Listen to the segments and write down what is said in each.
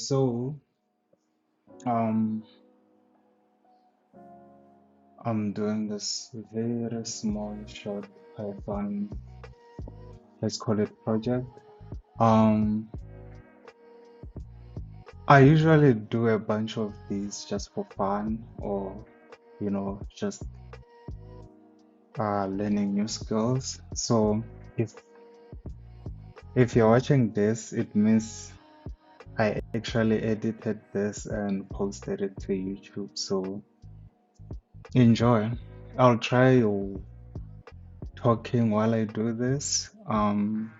So um, I'm doing this very small short Python, let's call it project. Um, I usually do a bunch of these just for fun or, just learning new skills. So if if you're watching this, it means I actually edited this and posted it to YouTube. So enjoy. I'll try talking while I do this. Um,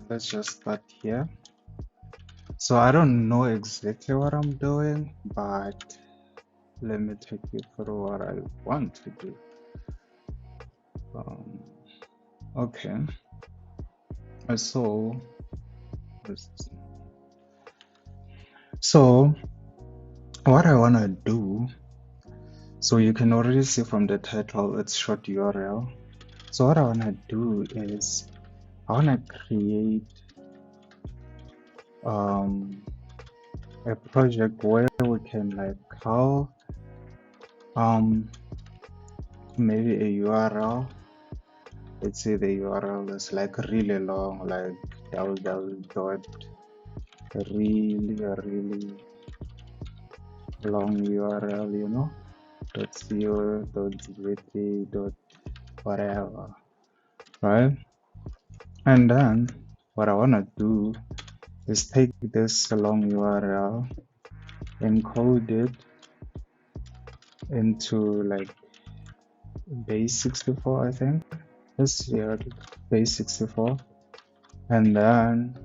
let's just start here. So I don't know exactly what I'm doing, but let me take you through what I want to do. Um, okay, so so what I want to do, so you can already see from the title, it's short URL. So what I want to do is I want to create a project where we can like call maybe a URL. Let's say the URL is like really long, like www dot really long URL, dot co dot zk dot whatever, right? And then what I want to do is take this long URL, encode it into like base 64, I think. This here, base 64, and then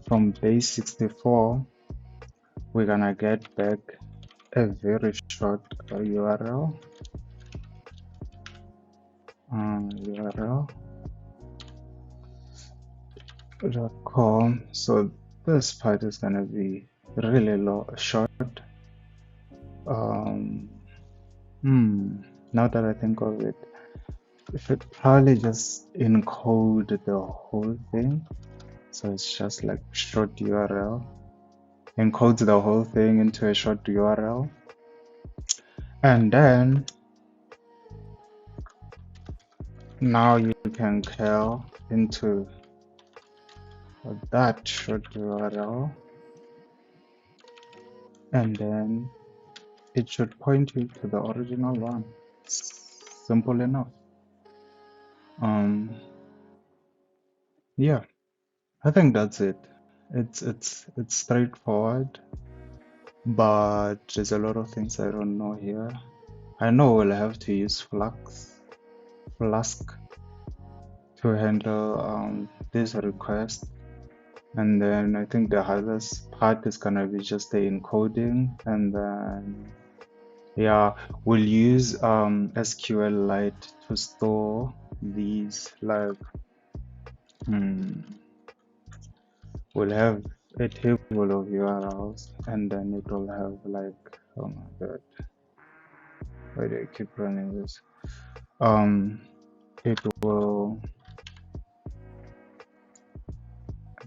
from base 64 we're gonna get back a very short URL url.com. So this part is gonna be really short. um Now that I think of it, we should probably just encode the whole thing, so it's just like short URL, encodes the whole thing into a short URL, and then now you can curl into that short URL, and then it should point you to the original one. Simple enough. Yeah, I think that's it. It's straightforward, but there's a lot of things I don't know here. I know we'll have to use Flask to handle this request, and then I think the hardest part is gonna be just the encoding, and then yeah, we'll use SQLite to store these, like we'll have a table of URLs, and then it will have like, oh my god, why do I keep running this? It will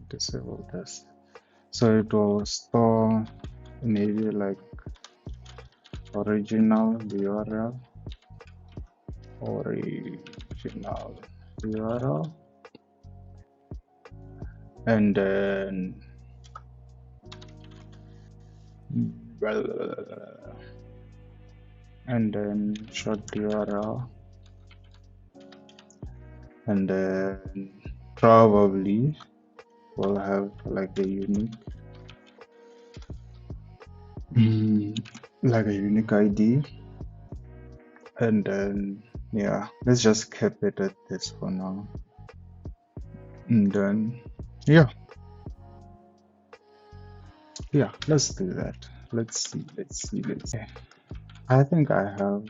disable this, so it will store maybe like original URL, and then short URL, and then probably we'll have like a unique ID, and then yeah, let's just keep it at this for now, and then yeah, let's do that. Let's see. I think I have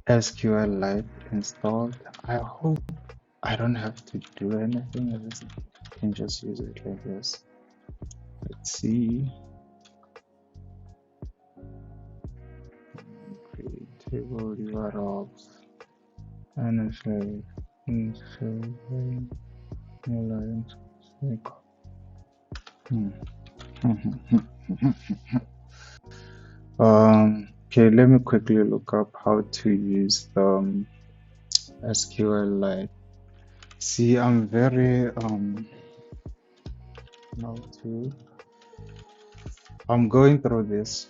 SQLite installed. I hope I don't have to do anything. I can just use it like this. Let's see. Create table URLs. NSA, lines. Okay, let me quickly look up how to use the SQLite. See, I'm very how to. I'm going through this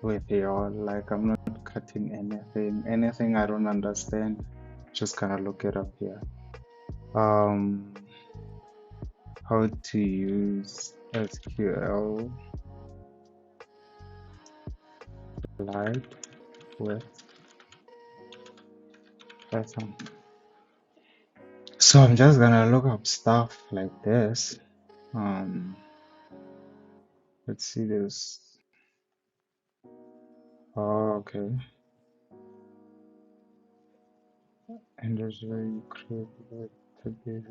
with y'all. Like, I'm not cutting anything. Anything I don't understand, just gonna look it up here. How to use SQLite with Python. So I'm just gonna look up stuff like this. Let's see this. Oh, okay. And there's where you create it to be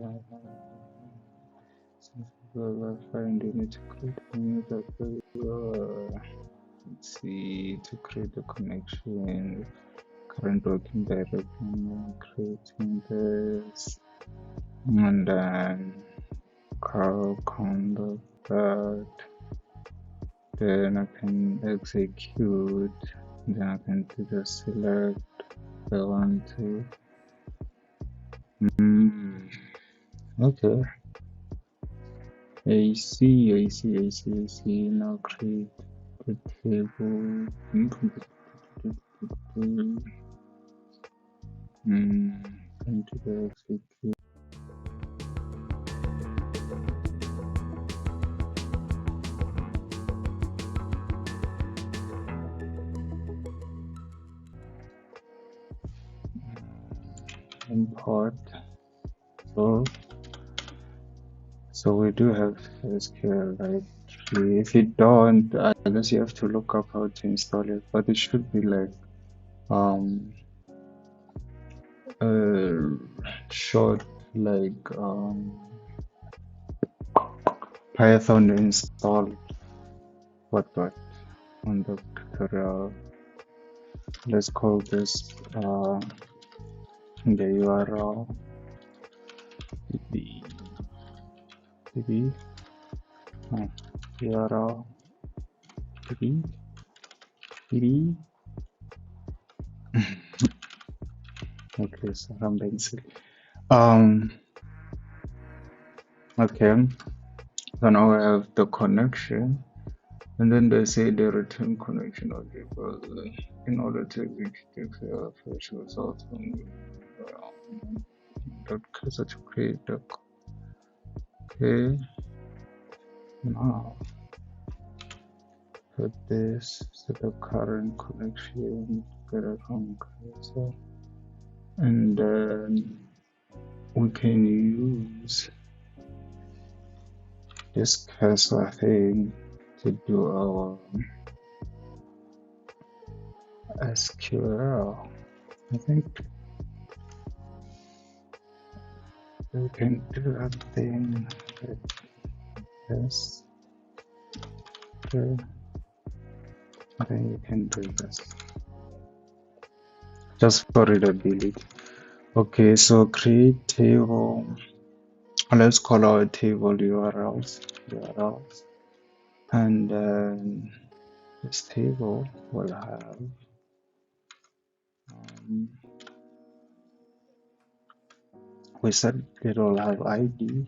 find you need to create a new let's see, to create a connection, current working directory, creating this, and then conduct that, then I can execute, then I can do the select if I want to. Okay. I see. Now create the table. Into the execute. Import. So we do have SQLite. If you don't, I guess you have to look up how to install it, but it should be like short, like Python install what on the tutorial. Let's call this the URL URL okay, so I'm being silly. Okay, so now I have the connection, and then they say the return connection of the browser in order to execute the fresh results from the cursor to create the. Okay, now put this to the current connection, get it from cursor, and then we can use this cursor thing to do our SQL. I think we can do that thing like this. Okay. I think you can do this just for readability. Okay, so create table. Let's call our table URLs, and then this table will have we said it will have ID,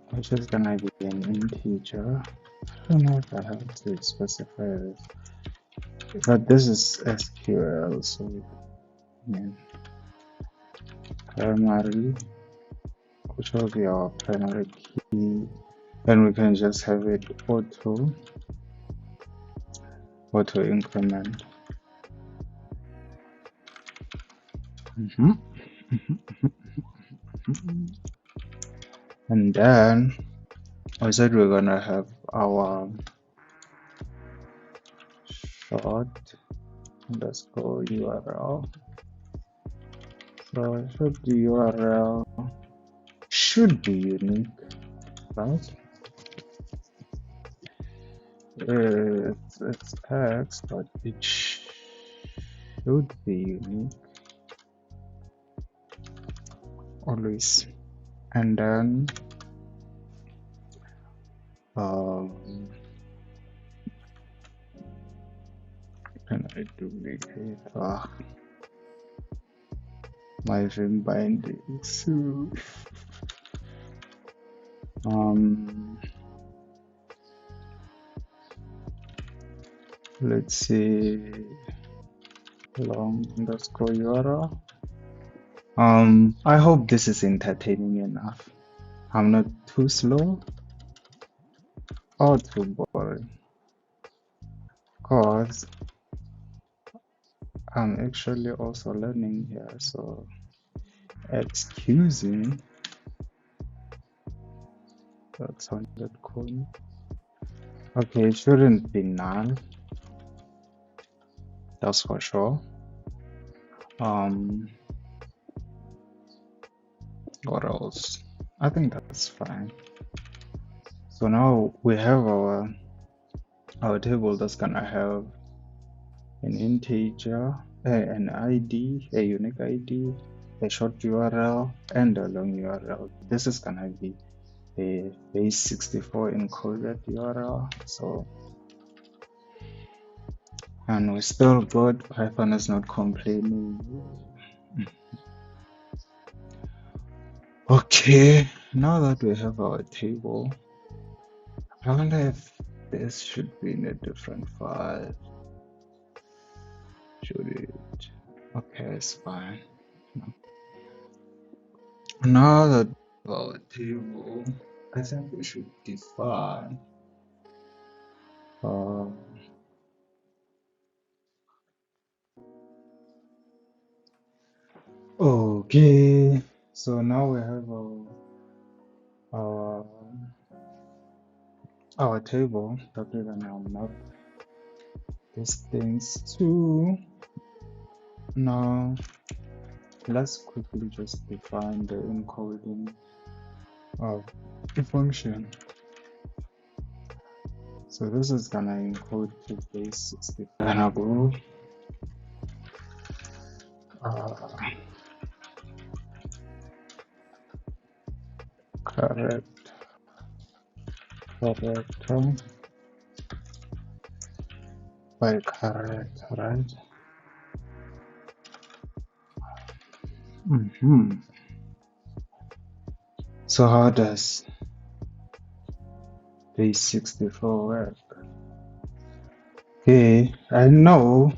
which is gonna be an integer. I don't know if I have to specify this, but this is SQL, so primary, which will be our primary key, and we can just have it auto increment. And then I said we're gonna have our short underscore URL. So the URL should be unique, right? it's text, but it should be unique always. And then can I duplicate my Vim bindings? Let's see, long underscore URL. I hope this is entertaining enough. I'm not too slow or too boring, cause I'm actually also learning here, so excuse me. That sounded cool. Okay, it shouldn't be null, that's for sure. What else? I think that's fine. So now we have our table that's gonna have an integer, an ID, a unique ID, a short URL, and a long URL. This is gonna be a base 64 encoded URL. So, and we're still good. Python is not complaining. Okay, now that we have our table, I wonder if this should be in a different file. Should it? Okay, it's fine. Now that we have our table, I think we should define okay, so now we have our table that we're gonna map these things to. Now let's quickly just define the encoding of the function. So this is gonna encode to base 64. Gonna go correct by correct, right? So how does base 64 work? Okay, I know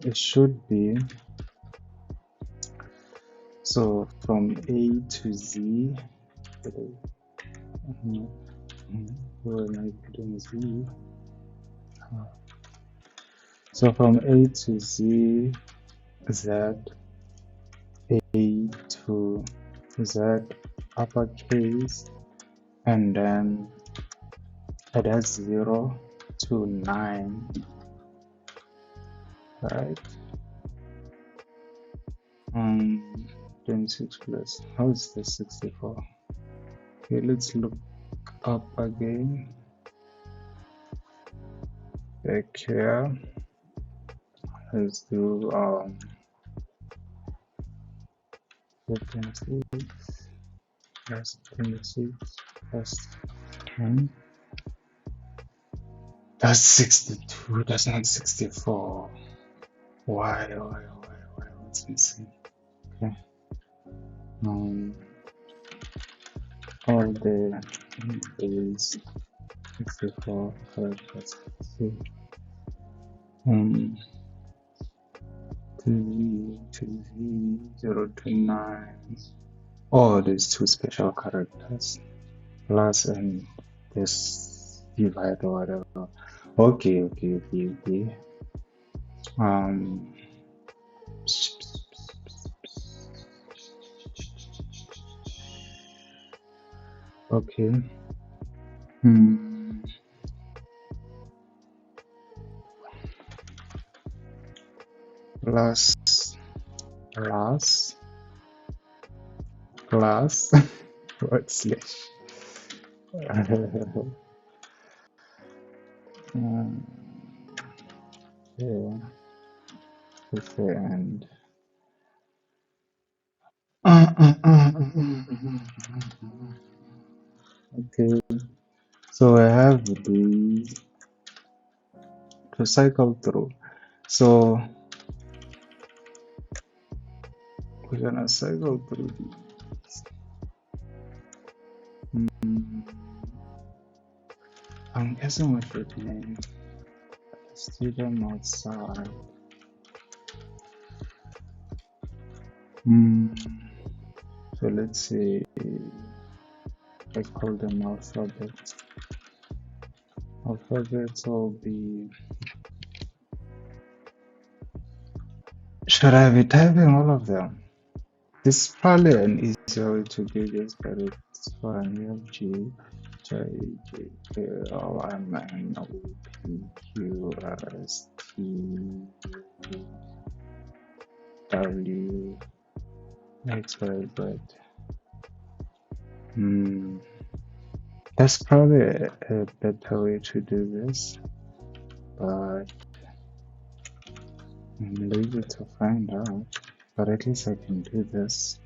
it should be so from A to Z. Where am I putting Z? So from A to Z, Z, A to Z, uppercase, and then it has 0 to 9, right? 26 plus, how is this 64? Okay, let's look up again. Back here, let's do 26 plus 26 plus 10. That's 62, that's not 64. Why, what's missing? Okay. All the is 64 characters. So, to Z, 0 to 9. Oh, there's two special characters. Plus and this divide or whatever. Okay. Okay. Plus what slash Yeah, with the end. Okay, so I have the to cycle through. So we're gonna cycle through these. I'm guessing we should name student outside. So let's say I call them alphabets. Alphabets will be. Should I be typing all of them? This is probably an easier way to do this, but it's fine. We have G, J, J, K, L, M, N, O, P, Q, R, S, T, W, X, Y, Z. That's probably a better way to do this, but I'm lazy to find out. But at least I can do this.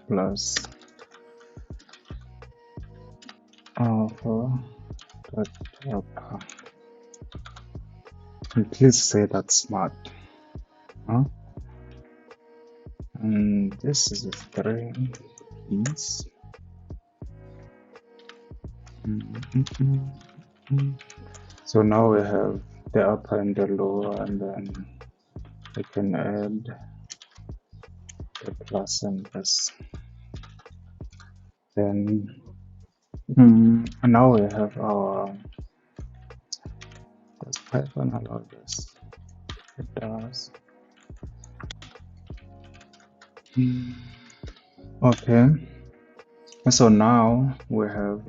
Plus alpha dot alpha. And please say that's smart. Huh? And this is a string is. So now we have the upper and the lower, and then we can add the plus and this. Then now we have our. Does Python allow this? It does. Okay. So now we have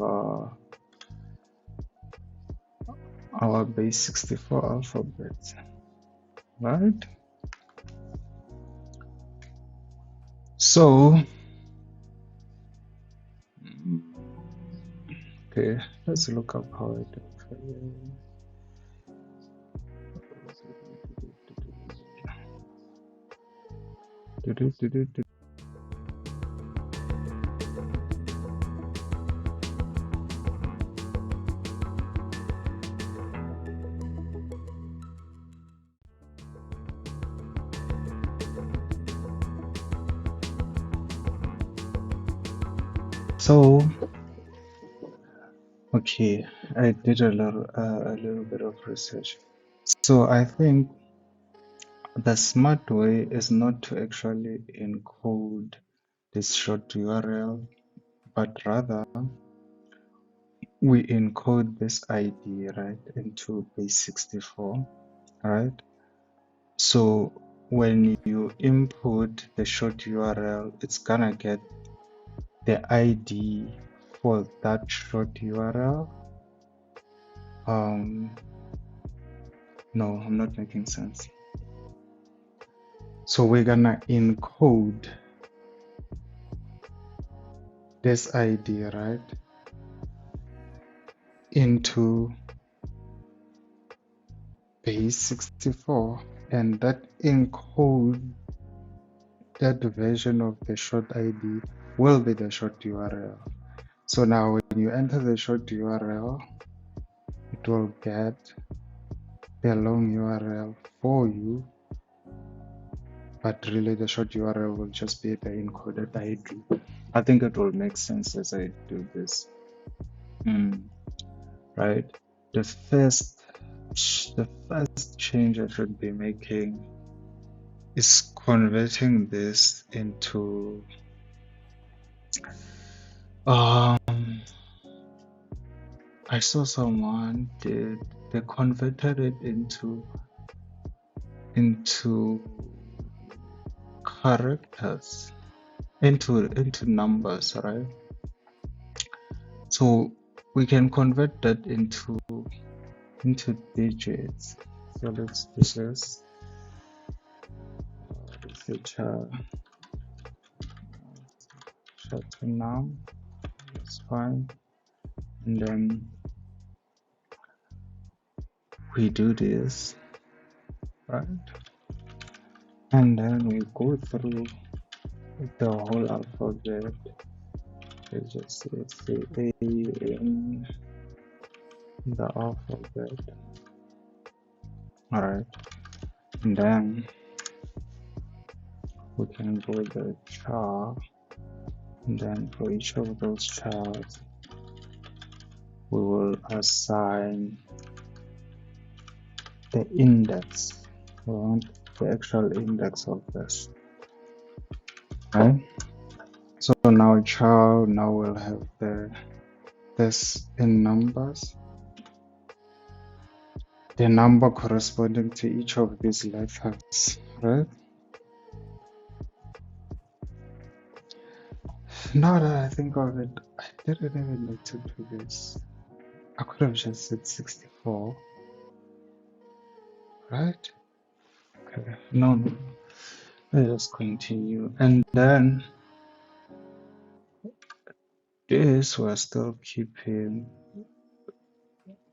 our base 64 alphabet, right? So, okay, let's look up how it actually. So, okay, I did a little bit of research. So I think the smart way is not to actually encode this short URL, but rather we encode this ID right into base 64, right? So when you input the short URL, it's gonna get the ID for that short URL. No, I'm not making sense. So we're gonna encode this ID, right, into base 64, and that encode that version of the short ID will be the short URL. So now when you enter the short URL, it will get the long URL for you, but really the short URL will just be the encoded ID. I think it will make sense as I do this. Right? The first change I should be making is converting this into I saw someone did they converted it into characters, into numbers, right? So we can convert that into digits. So let's do this. Shortener, that's fine. and then we do this, right? And then we go through the whole alphabet. Let's just say A in the alphabet. Alright, and then we can go the char, and then for each of those chars we will assign the index. We want the actual index of this, right? So now char, now we'll have this in numbers, the number corresponding to each of these letters, right? Now that I think of it, I didn't even need to do this. I could have just said 64, right? Okay, no, let's just continue. And then this we're still keeping,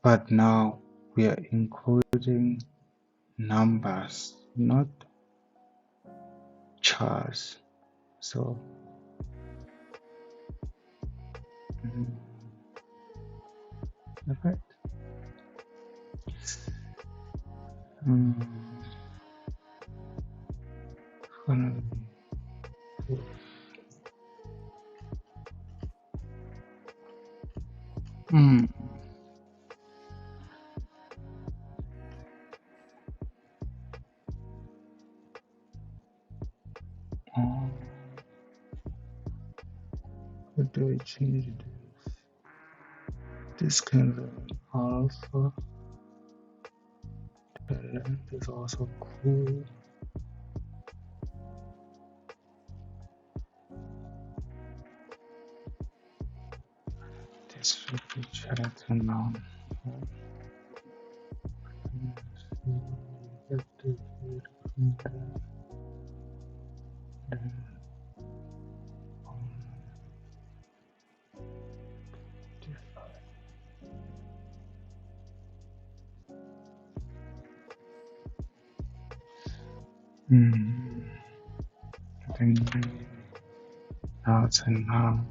but now we are encoding numbers, not chars. So, right. What do I change this? This kind of alpha. The length is also cool. This should be chat now. I think now it's a now.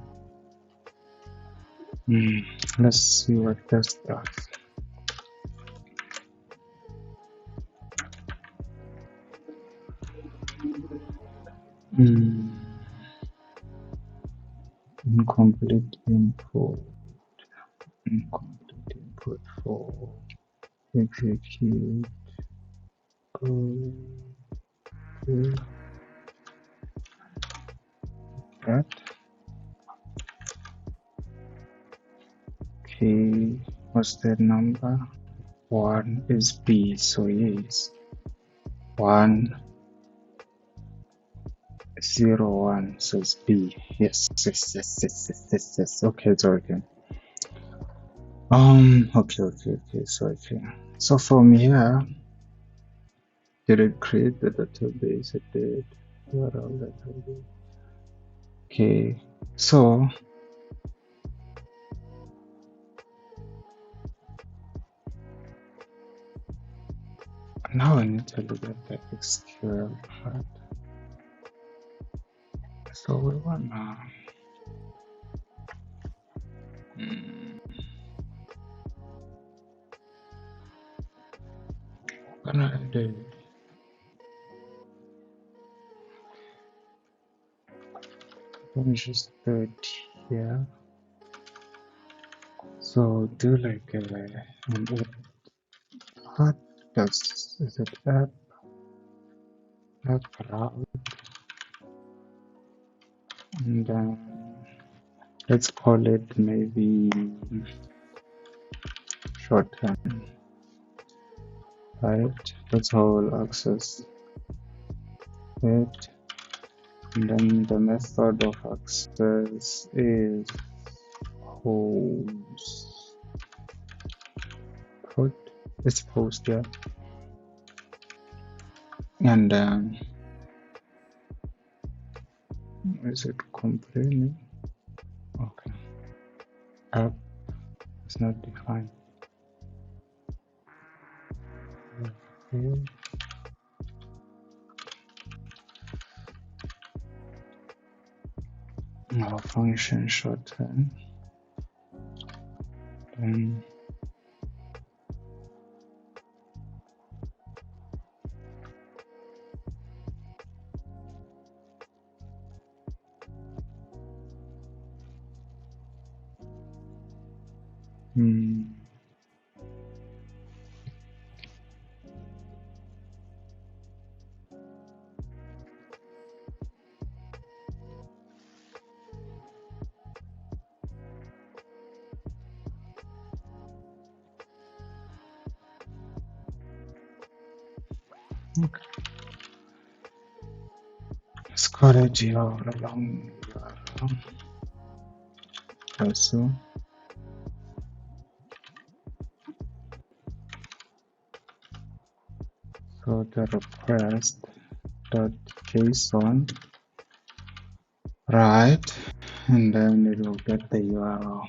Let's see what this does. Incomplete input. Incomplete input for execute. That. Okay, what's the number? 1 is B, so yes. 1 0 1, so it's B. Yes. Okay, it's okay. Okay. So from here, did it create the database? It did. What else did I do? Okay, so now I need to look at the SQL part. So we wanna do. Let me just do it here. So do like an what does is it app route, and then let's call it maybe Shortener, right? That's how we'll access it. And then the method of access is post. It's post, yeah. And then is it complaining? Okay. App It's not defined. Okay. Our function shorten. Then okay. Storage all along URL. Also, so the request dot JSON, right? And then it will get the URL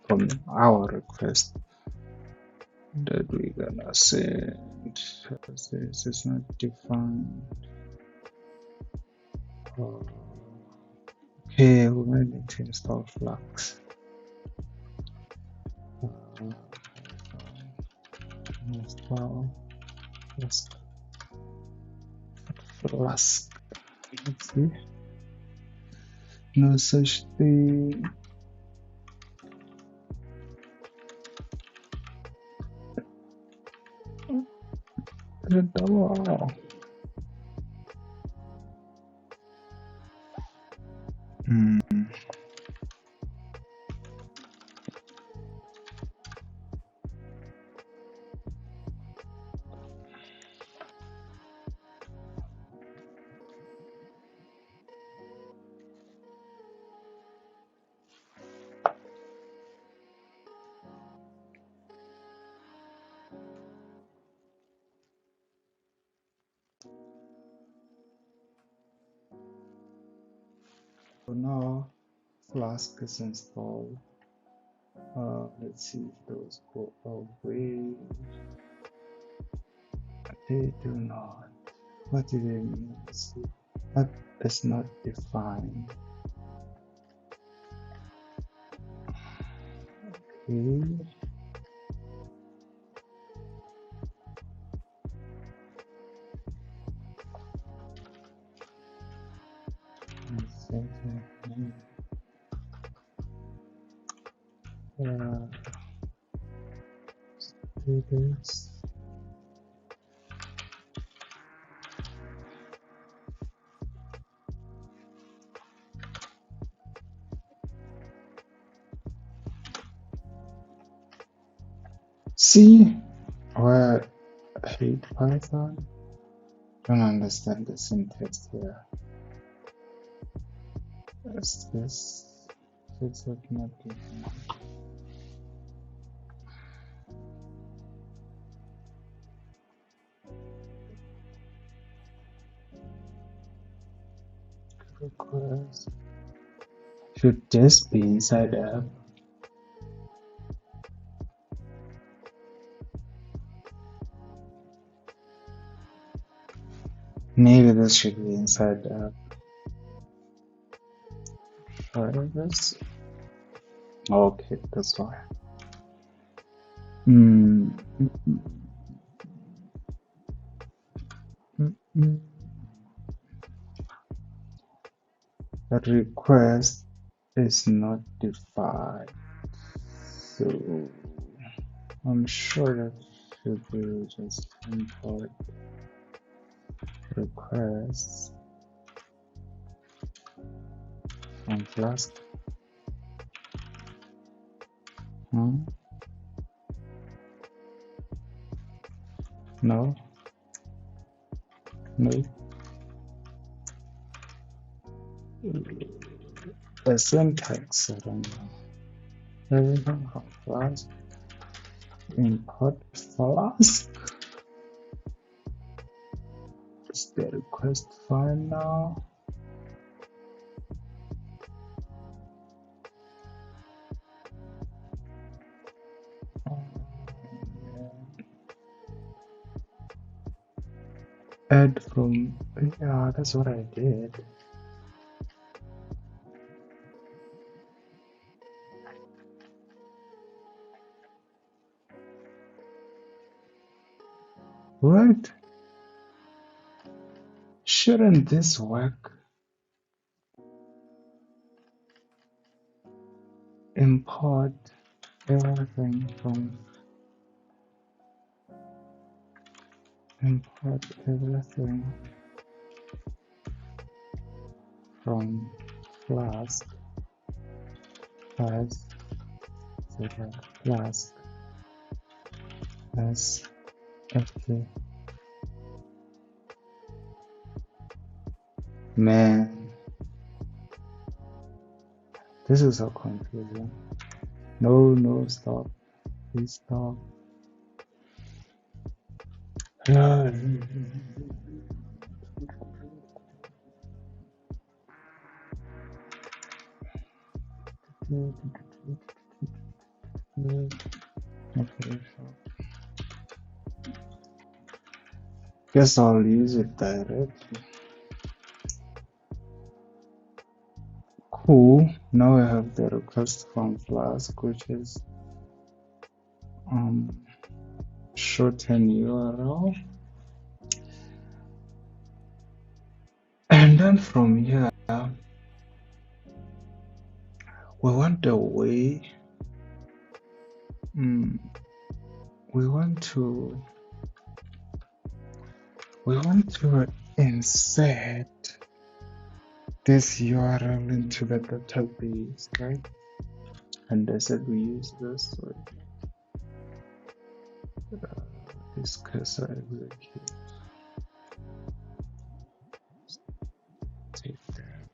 from our request that we're gonna send. This is not defined. Okay, we might need to install Flask. Install Flask. Let's see. No such thing. Double. So now Flask is installed. Let's see if those go away. They do not. What do they mean? Let's see. That is not defined. Okay. Students. See, where I hate Python. Don't understand the syntax here. What's this? It's not defined. Request. Should this be inside app? Maybe this should be inside app. Try this. Okay, that's why. The request is not defined, so I'm sure that should be just import requests from Flask. No. The syntax, I don't know. Everything from Flask. Import Flask. Is the request file now? add from, yeah, that's what I did. What? Shouldn't this work? Import everything from Flask as Flask as okay. Man, this is so confusing. No, stop. Please stop. Guess I'll use it directly. Cool. Now I have the request from Flask, which is shorten URL, and then from here we want a way. We want to insert this URL into the database, right? And they said we use this, so this cursor execute. Take that.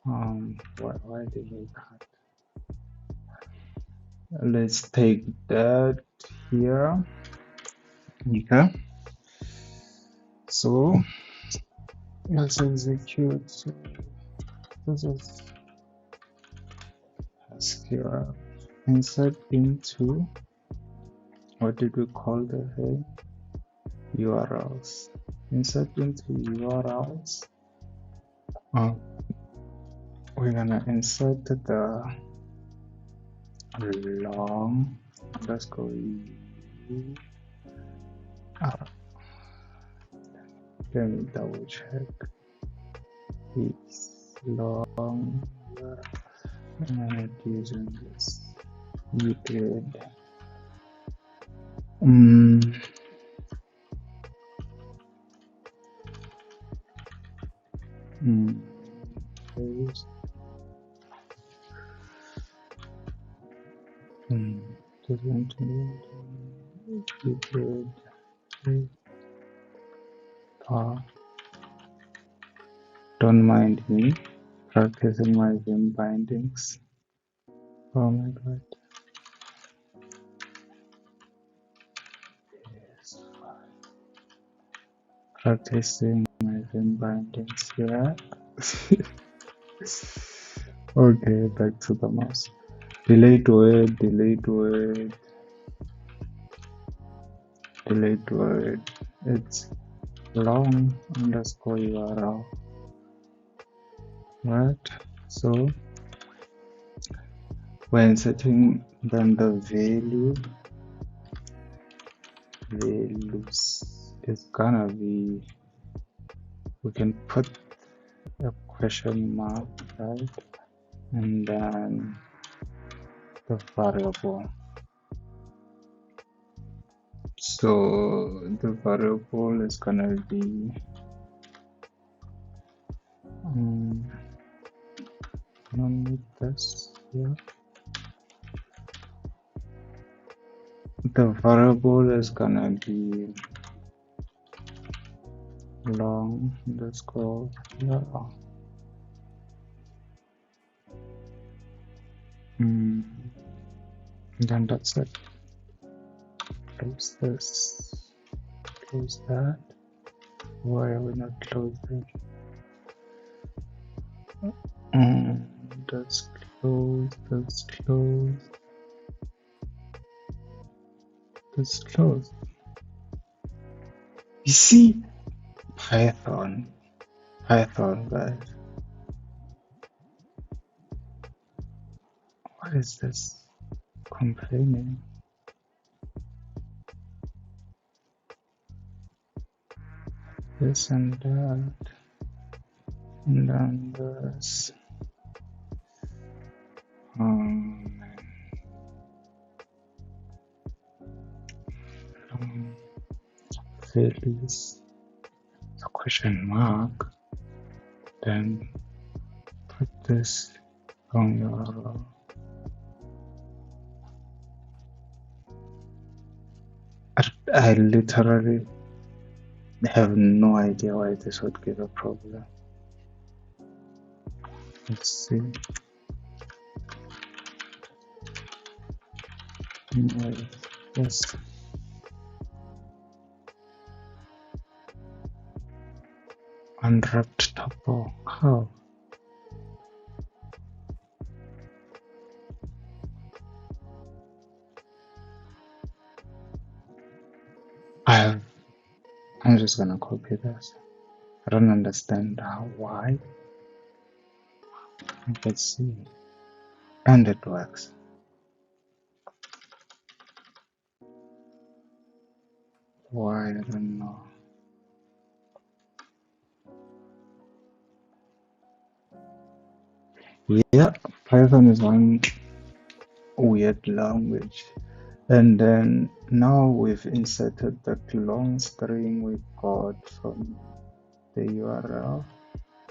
Why did we cut? Let's take that here. Okay. So let's execute. So this is SQL. Insert into, what did we call the head? URLs. Insert into URLs. We're gonna insert the long underscore u. Let me double check. It's long and using this ugrade. Don't mind me practicing my Vim bindings. Oh my god. Yes, practicing my Vim bindings here. Okay, back to the mouse. Delete word. It's long underscore URL. Right? So when setting then the values is gonna be, we can put a question mark, right? And then the variable. So the variable is gonna be this here. The variable is gonna be long underscore URL. Then that's it. Close this. Close that. Why are we not closing? That's closed. That's closed. That's closed. You see, Python, guys. What is this? Complaining. This and that. And then this. Um, um, Phillies. A question mark. Then put this on your. I literally have no idea why this would give a problem. Let's see. Yes. Unwrapped tuple. How? I'm just gonna copy this. I don't understand why. Let's see. And it works. Why? I don't know. Yeah, Python is one weird language. And then now we've inserted that long string we got from the URL.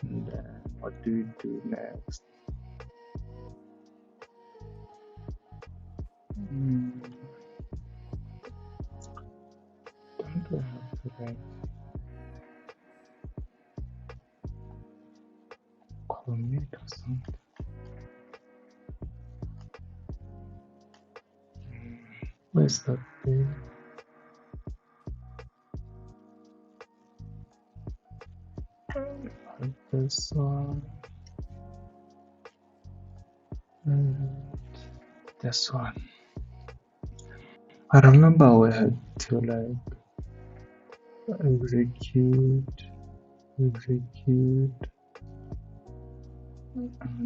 And then what do we do next? Don't we have to like commit or something? Where's that thing? Like this one. And this one. I remember we had to like execute.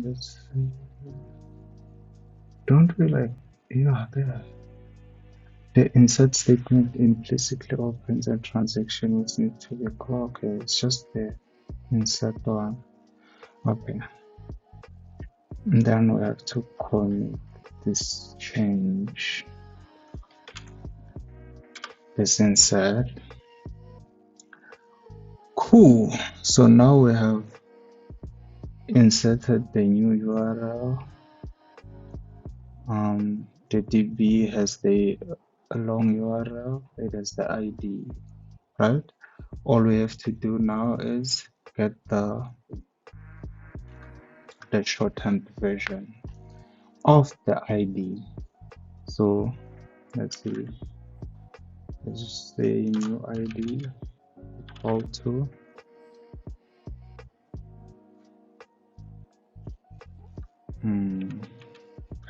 Let's see. Don't we like, yeah, there. The insert statement implicitly opens a transaction which needs to be called. Okay, it's just the insert one. Okay. And then we have to commit this change. This insert. Cool. So now we have inserted the new URL. The DB has the long URL. It has the ID, right? All we have to do now is get the shortened version of the ID. So let's see. Let's just say new ID equal to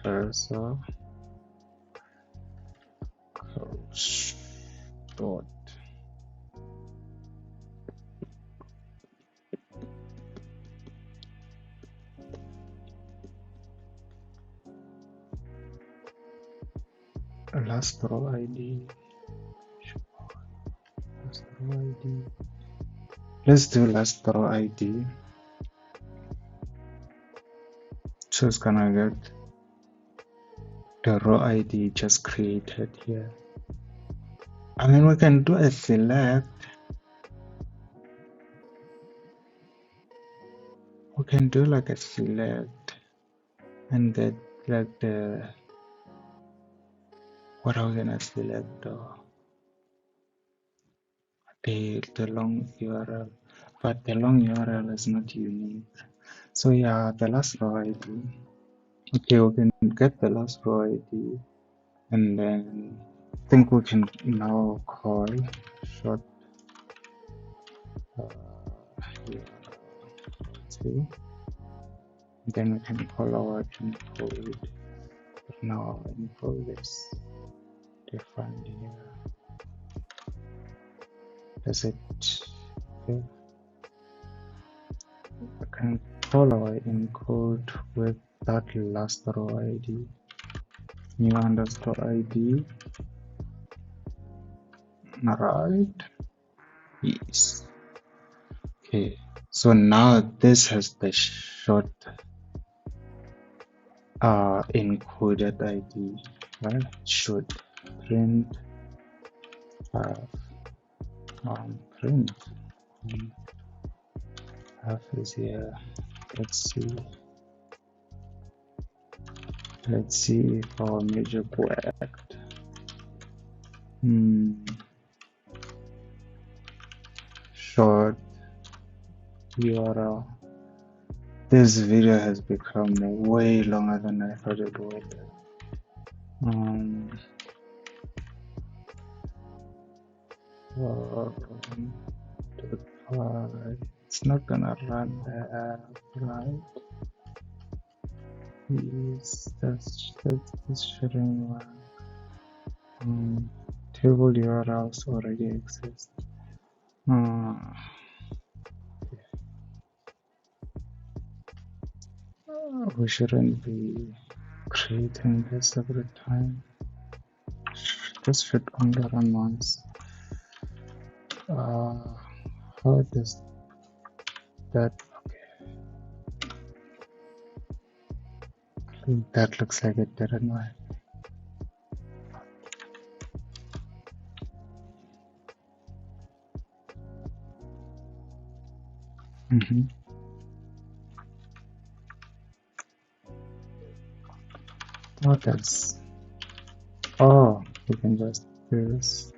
cursor dot last row ID. Let's do last row ID. So it's gonna get the row ID just created here. I mean, we can do a select. We can do like a select and get like the, what are we gonna select though? The long URL, but the long URL is not unique. So yeah, the last row ID. Okay, we can get the last row ID, and then I think we can now call short URL. Then we can call our encode. Now our encode is defined here. Is it okay? I can call our encode with that last row ID, new underscore ID, right? Yes. Okay, so now this has the short encoded ID, right? Should print print half is here. Let's see if our magic worked. Short URL. This video has become way longer than I thought it would. It's not gonna run the app, right? Yes, that's this shouldn't work. Table URLs already exist. We shouldn't be creating this every time. This should only run once. How does that? Okay, that looks like it didn't work. What else? Oh, we can just do this.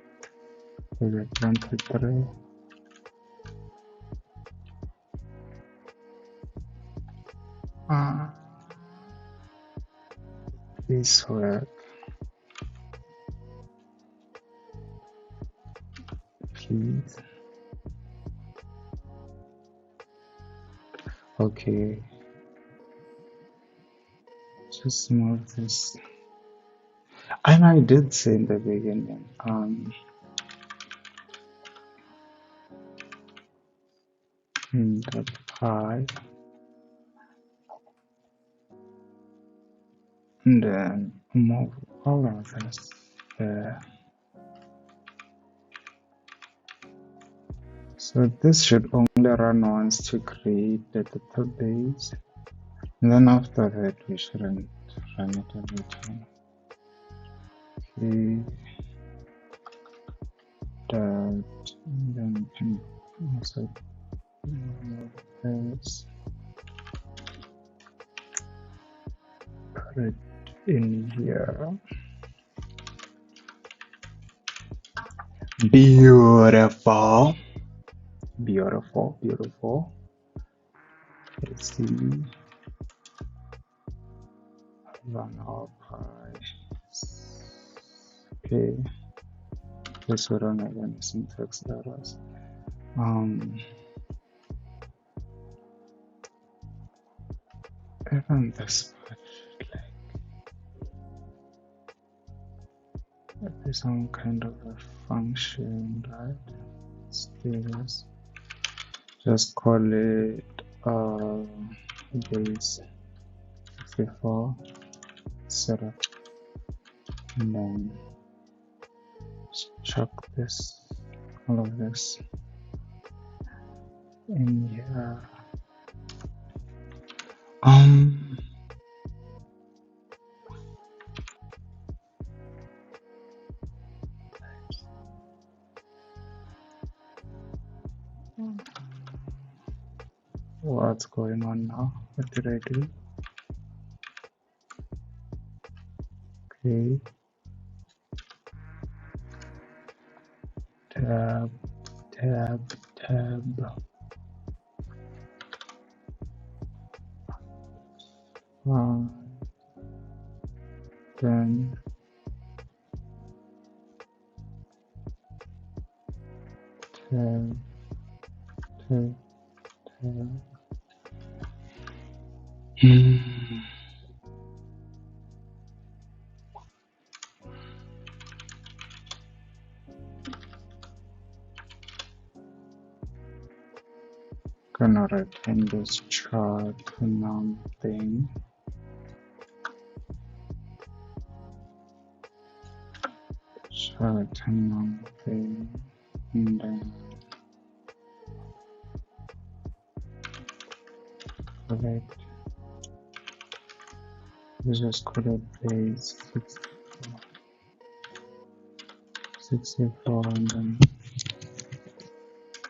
We get 1, 2, 3. This work. Please. Okay. Just move this. And I did say in the beginning, the pi, and then move all of this there. So this should only run once to create the database, and then after that we shouldn't run it every time. Okay. That, and then we can also move this, put it in here. Beautiful. Beautiful, beautiful. Let's see. Run our pi. Okay. This we don't have any syntax errors. Even this part should be some kind of a function, right? Let's do this. Just call it base 64 setup, and then chuck this, all of this in here. What's going on now? What did I do? Okay. Tab. Then tab. Gonna return this chart num thing. Chart num thing, and then collect. This is collect base 64 and then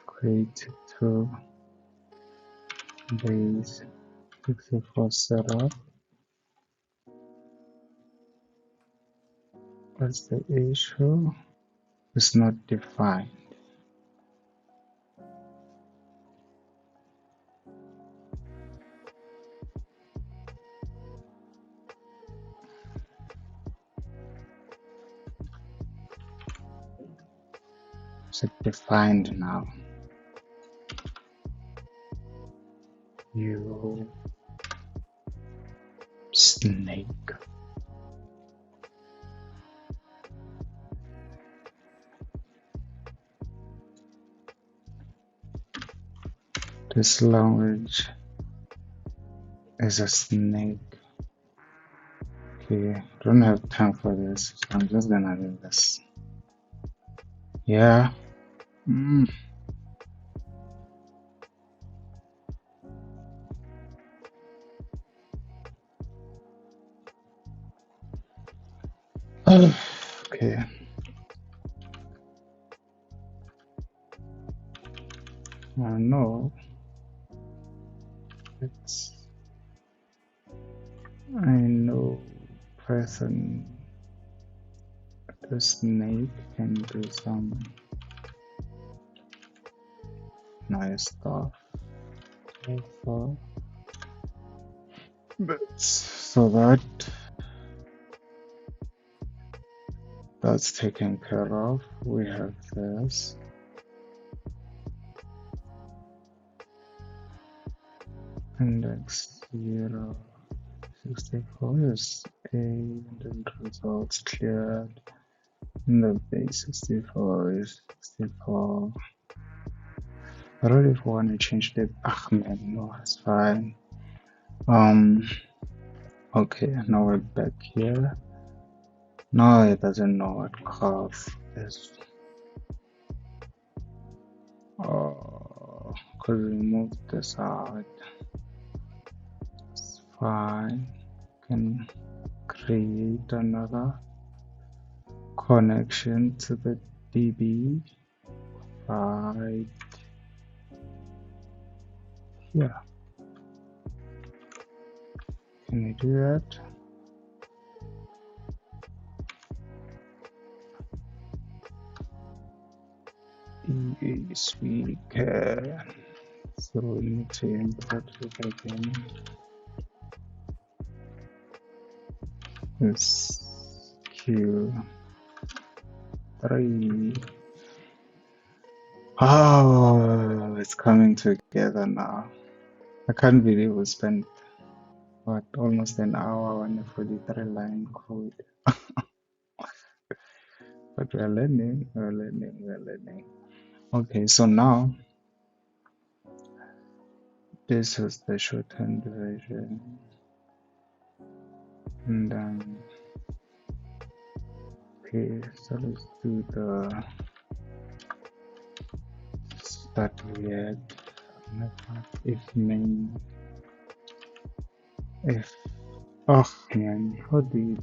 create two base 64 setup. What's the issue? It's not defined. Is it defined now? You snake. This language is a snake. Okay, don't have time for this, so I'm just gonna leave this. Yeah. Okay. I know. I know person the snake can do some nice stuff. But so that's taken care of. We have this. Index 0, 64 is A, and then results cleared. And the base 64 is 64. I don't know if we want to change the Ahmed. No, it's fine. Okay, now we're back here. Now it doesn't know what curve is. Oh, could remove this out. It's fine. Can create another connection to the DB right here. Can we do that? Yes, we can. So we need to import it again. This Q3. Oh, it's coming together now. I can't believe we spent what almost an hour on a 43-line code. But we're learning. Okay, so now this is the shortened version, and then okay, so let's do the start weird. If main, if oh man, how do you?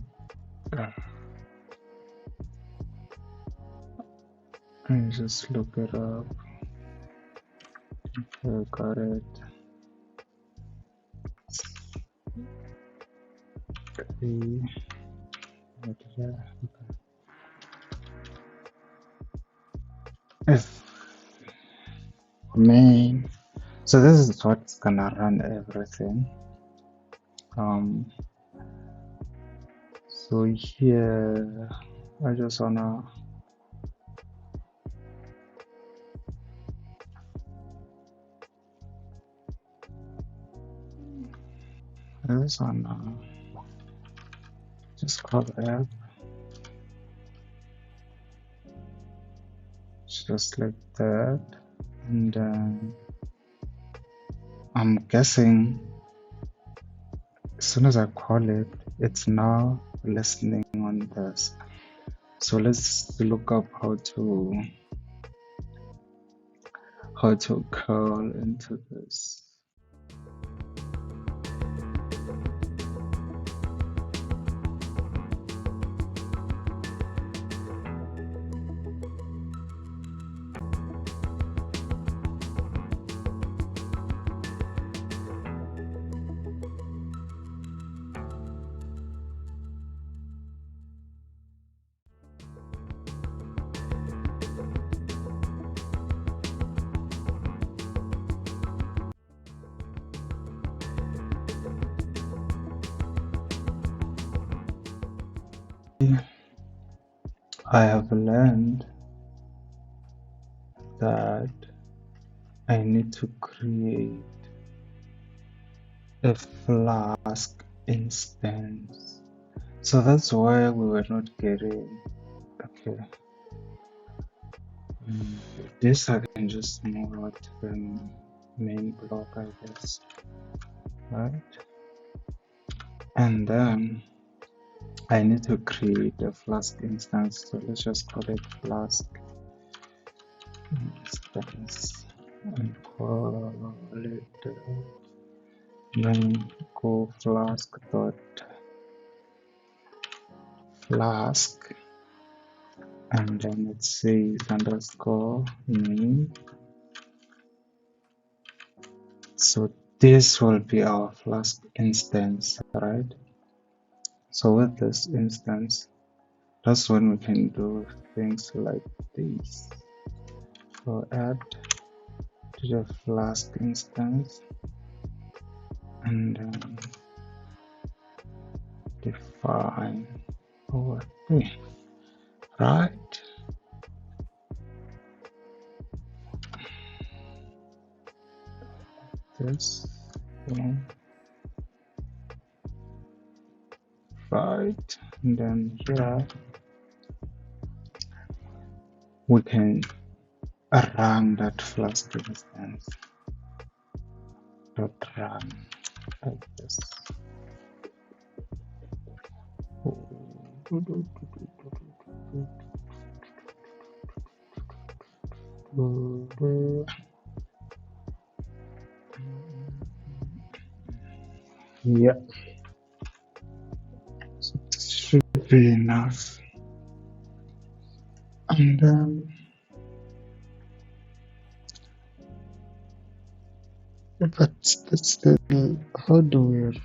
I just look it up. Okay, got it. Okay. If main, so this is what's gonna run everything. So here I just wanna just call app, just like that, and then I'm guessing as soon as I call it, it's now listening on this. So let's look up how to curl into this. I have learned that I need to create a Flask instance. So that's why we were not getting. Okay. This I can just move out to the main block, I guess. Right? And then I need to create a Flask instance. So let's just call it Flask instance and call it then go flask and then it says underscore name. So this will be our Flask instance, right? So with this instance, that's when we can do things like this. So add to the Flask instance and then define over here, right? This one, right? And then here we can run that Flask instance. Dot run like this. Yeah, so this should be enough. And but still, how do we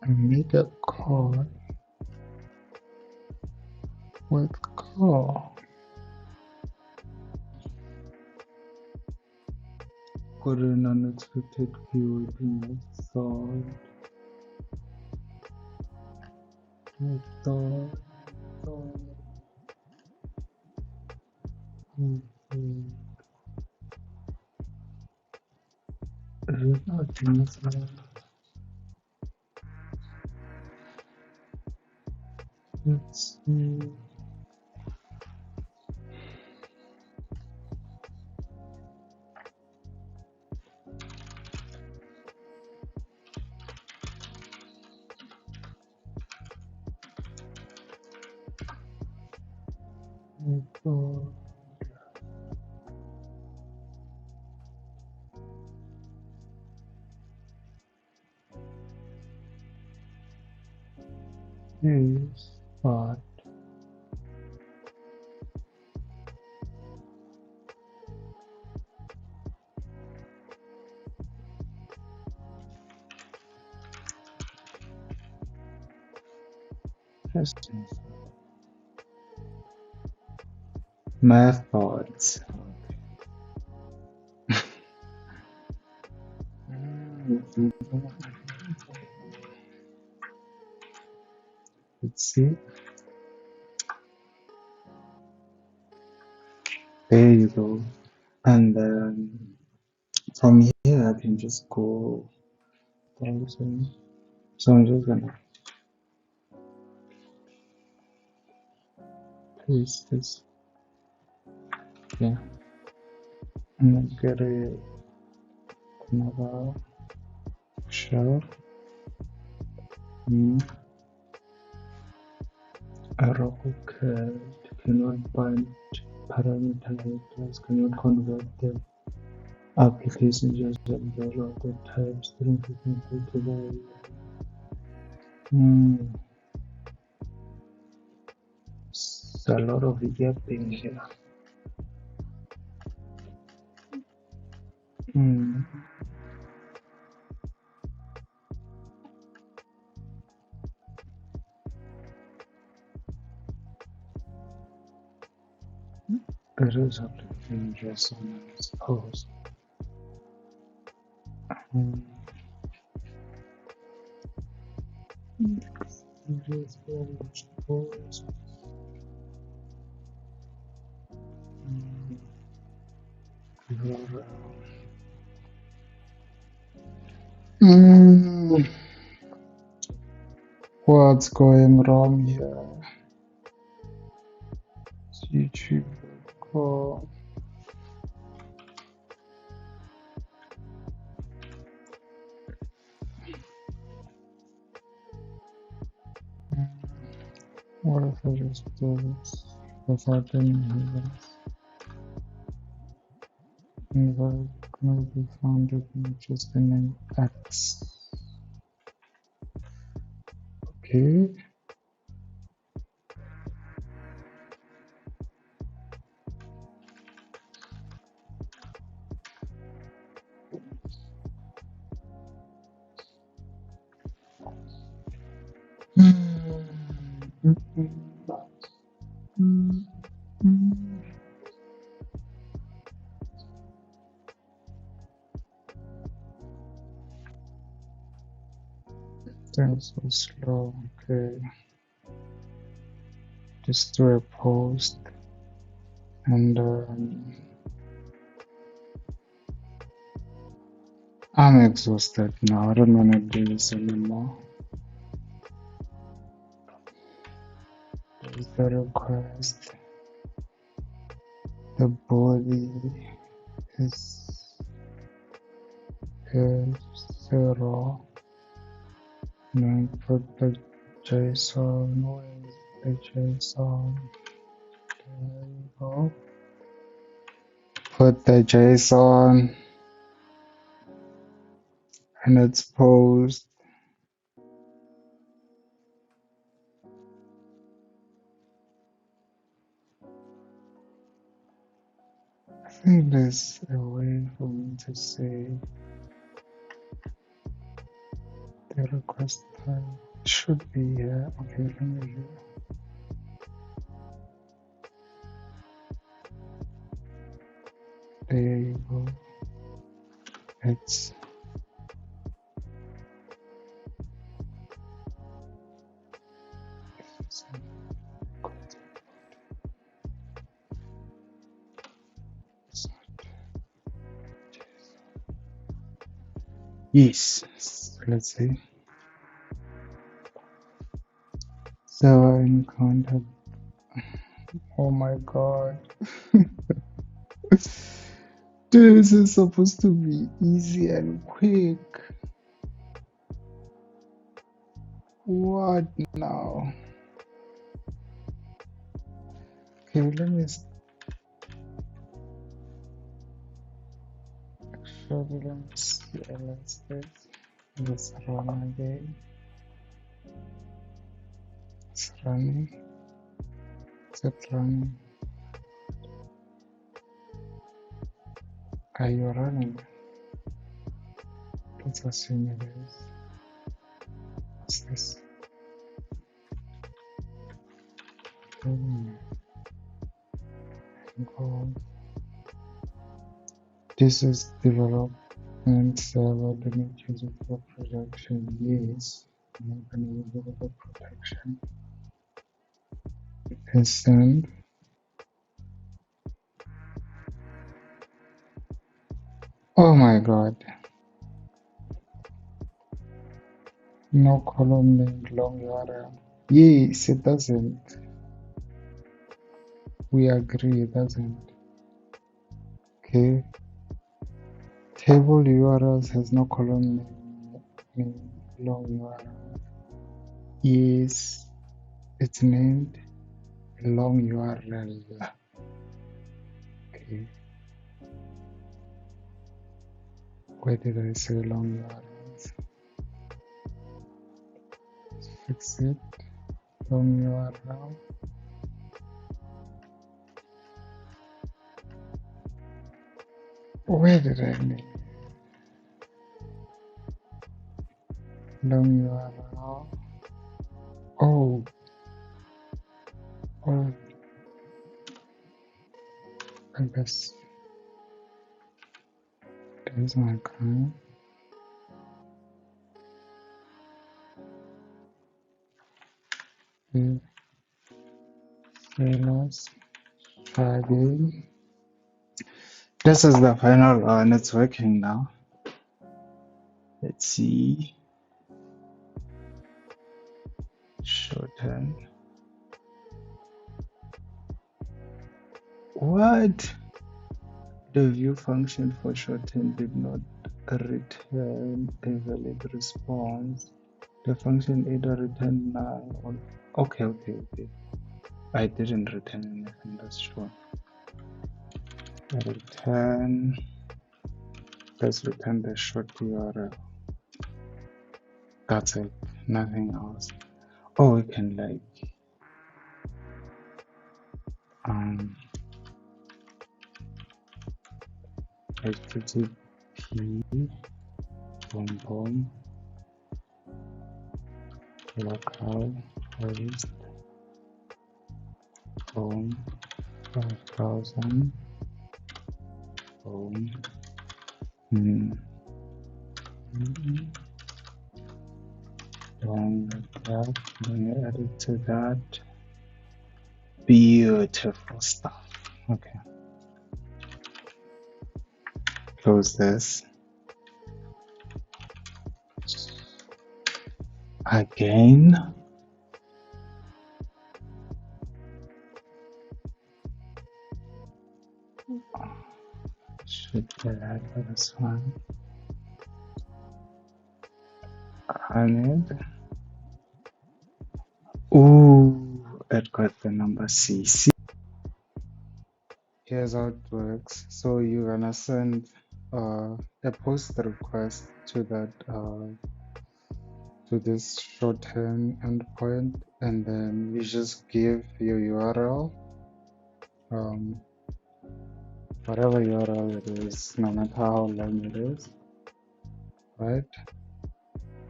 make a call with call? Put an unexpected keyword method. Let's see. Use but methods. Let's see. There you go. And then from here, I can just go 1000. So I'm just gonna paste this. Yeah. And then get it another shell. Hmm. Arrow code cannot bind parameters, cannot convert the application just value of the type string frequently to the It's a lot of yapping here. It is application JSON, I suppose. What's going wrong here? It's YouTube. Oh. What if I just do this without any hindrance? Never gonna be founded in just the name X. Okay. That's so slow. Okay. Just do a post and I'm exhausted now. I don't want to do this anymore. There's the request. The body is 0. Then put the JSON. Where is the JSON? There you go. Put the JSON and it's post. I think there's a way for me to say the request type should be here. Okay, let me do. There you go. It's yes. Let's see. So I encountered. Oh my god. This is supposed to be easy and quick. What now? Okay, let me actually let me see. Let's run again. It's running. Is it running? Are you running? Let's assume it is. What's this? Go. This is development server. Let me choose it for production. Yes. I'm not going to use it for protection. And send. Oh my god. No column name, long URL. Yes, it doesn't. We agree it doesn't. Okay. table URLs has no column name. Long URL is it's named long URL. Okay, where did I say long URLs? Fix it. Long URL. Where did I name long URL? Oh, I guess there's my account. Let's try again. This is the final and it's working now. Let's see. Shorten. What? The view function for shorten did not return a valid response. The function either returned null or okay. I didn't return anything, that's true. Return. Let's return the short URL. That's it. Nothing else. Oh, we can like http localhost 5000 then you add it to that. Beautiful stuff. Okay. Close this. Again. Should get that for this one. Run it. Ooh, it got the number C. Here's how it works. So you're gonna send a post request to that to this shorten endpoint, and then you just give your URL, whatever URL it is, no matter how long it is, right?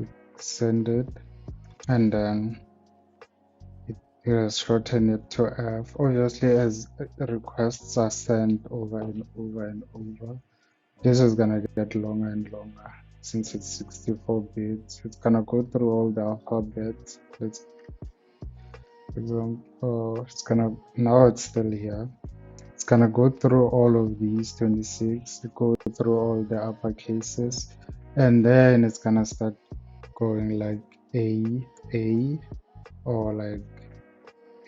You send it, and then you shorten it to F. Obviously, as requests are sent over and over and over, this is gonna get longer and longer. Since it's 64 bits, it's gonna go through all the alphabets. Let's, for example, it's gonna, now it's still here. It's gonna go through all of these 26, go through all the upper cases, and then it's gonna start going like A, or like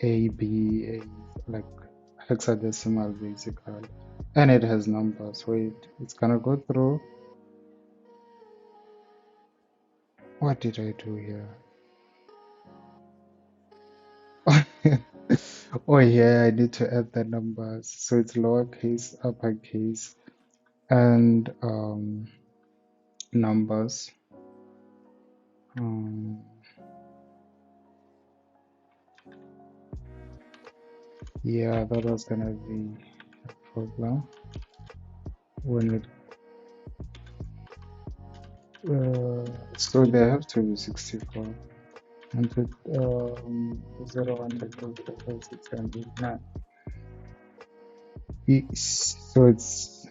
A, B, A, like hexadecimal basically. And it has numbers. Wait, it's gonna go through. What did I do here? Oh yeah, I need to add the numbers. So it's lowercase, uppercase, and numbers. Yeah, that was gonna be a problem when it. So they have to be 64. 100, 0, 100, 609. So it's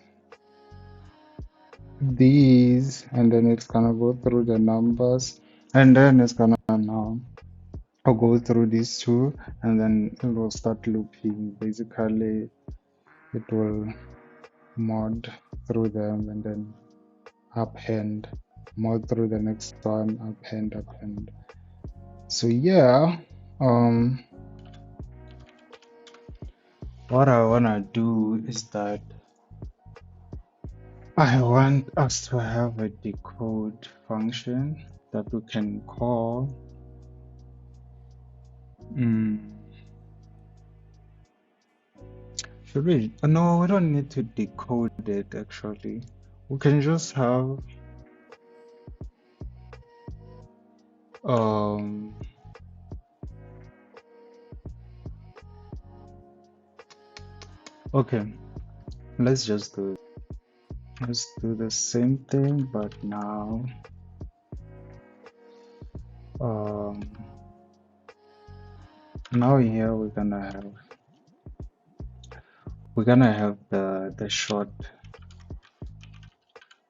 these, and then it's gonna go through the numbers, and then it's gonna now go through these two, and then it will start looping. Basically, it will mod through them, and then append, mod through the next one, append. So yeah, what I wanna do is that I want us to have a decode function that we can call. Should we? No, we don't need to decode it actually. We can just have um okay, let's just do let's do the same thing, but now um now here we're gonna have the short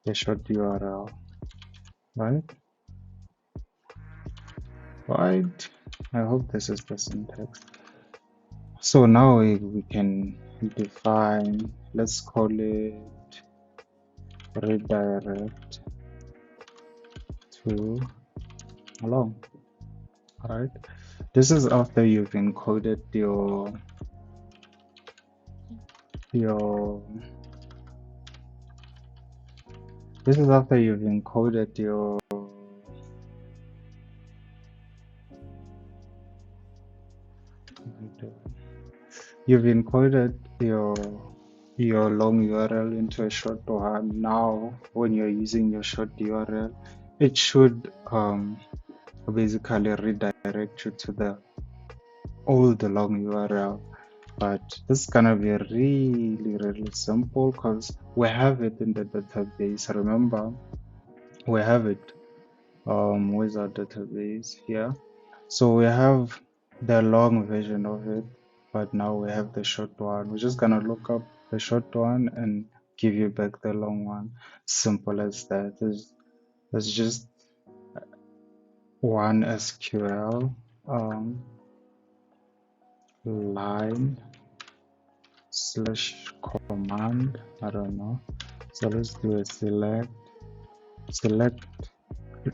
URL, right? Right. I hope this is the syntax. So now we can define, let's call it redirect to along. Alright. This is after you've encoded your this is after you've encoded your your long URL into a short one. Now when you're using your short URL, it should basically redirect you to the old long URL. But this is gonna be really simple because we have it in the database. Remember, we have it with our database here. So we have the long version of it, but now we have the short one. We're just gonna look up the short one and give you back the long one. Simple as that. There's just one SQL line / command. I don't know. So let's do a select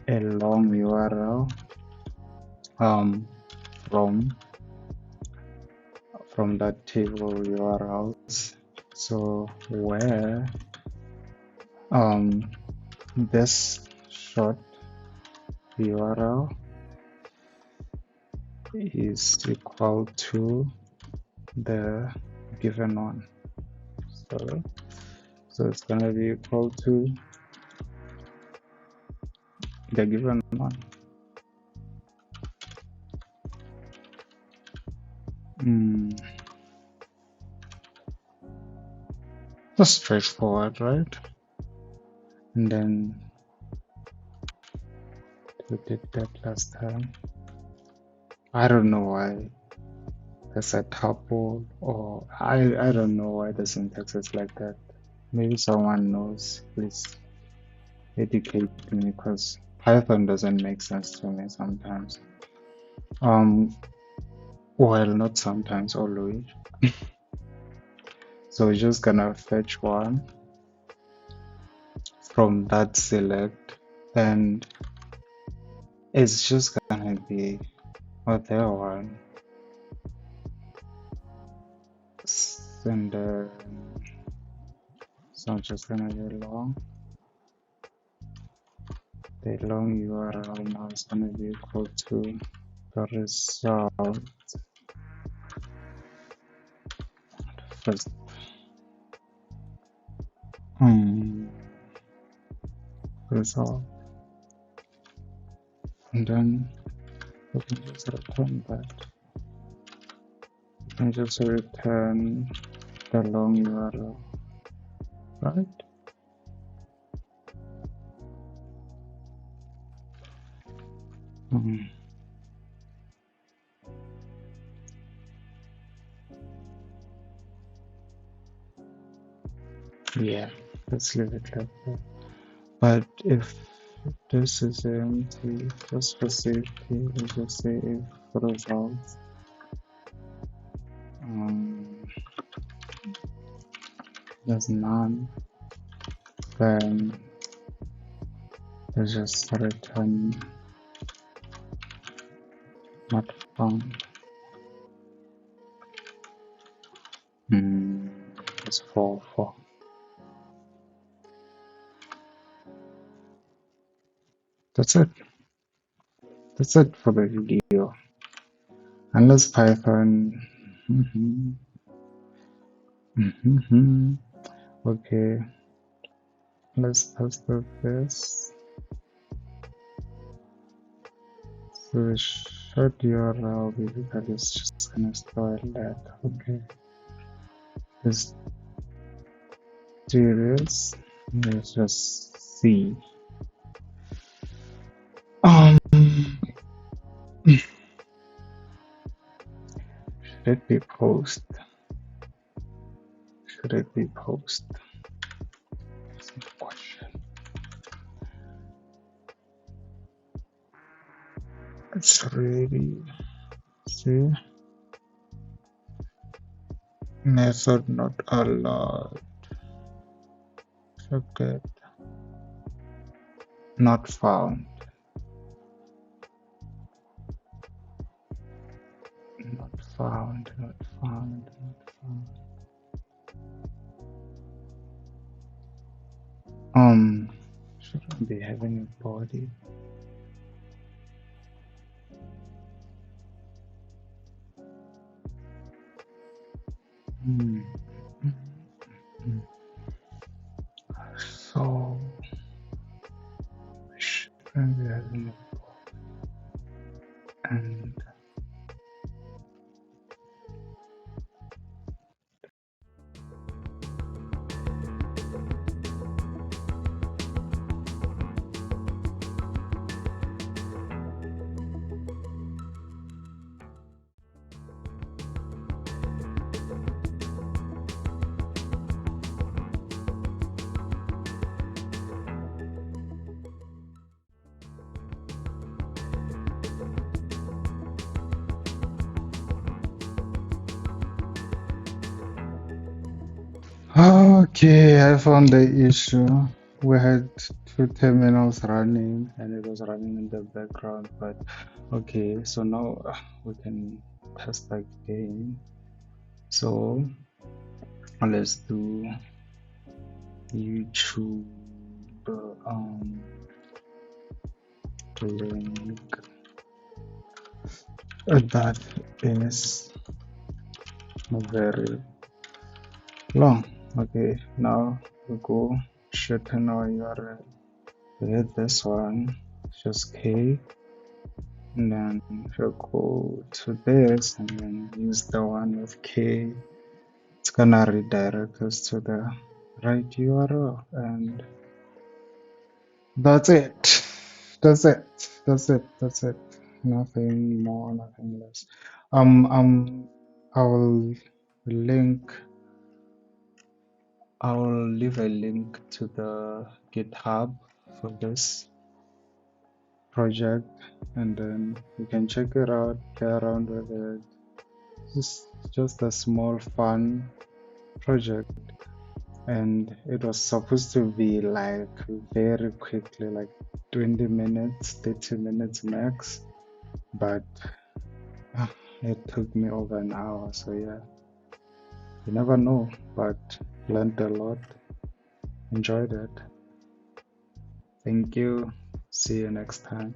a long URL from that table URLs. So where this short URL is equal to the given one. So it's gonna be equal to the given one. That's straightforward, right? And then we did that last time. I don't know why there's a tuple, or I don't know why the syntax is like that. Maybe someone knows. Please educate me, because Python doesn't make sense to me sometimes. Well, not sometimes, always. So we're just gonna fetch one from that select, and it's just gonna be other one. And so I'm just gonna be long. The long URL now is gonna be equal to the result first. Result, and then we can just return that. We can just return the long URL, right? Yeah, let's leave it like that. But if this is empty, just for safety, let's just say if results there's none, then let's just return not found. It's 4. That's it. That's it for the video. Unless Python. Okay, let's test this. So the short URL basically is just gonna store that. Okay, let's do this. Let's just see. Should it be post? Should it be post? That's the question. It's ready. See, method not allowed. Forget. Not found. Not found. Not found. Not found. Shouldn't be having a body. So shouldn't be having a body. And okay, I found the issue. We had two terminals running and it was running in the background, but okay, so now we can test again. So let's do YouTube link that is very long. Okay, now we go Shortener URL. We hit this one, just K, and then we'll go to this and then use the one with K. It's gonna redirect us to the right URL, and that's it. That's it. That's it. That's it. Nothing more, nothing less. I will link. I will leave a link to the GitHub for this project, and then you can check it out, play around with it. It's just a small, fun project, and it was supposed to be like very quickly, like 20 minutes, 30 minutes max, but it took me over an hour. So yeah, you never know, but learned a lot, enjoyed it. Thank you. See you next time.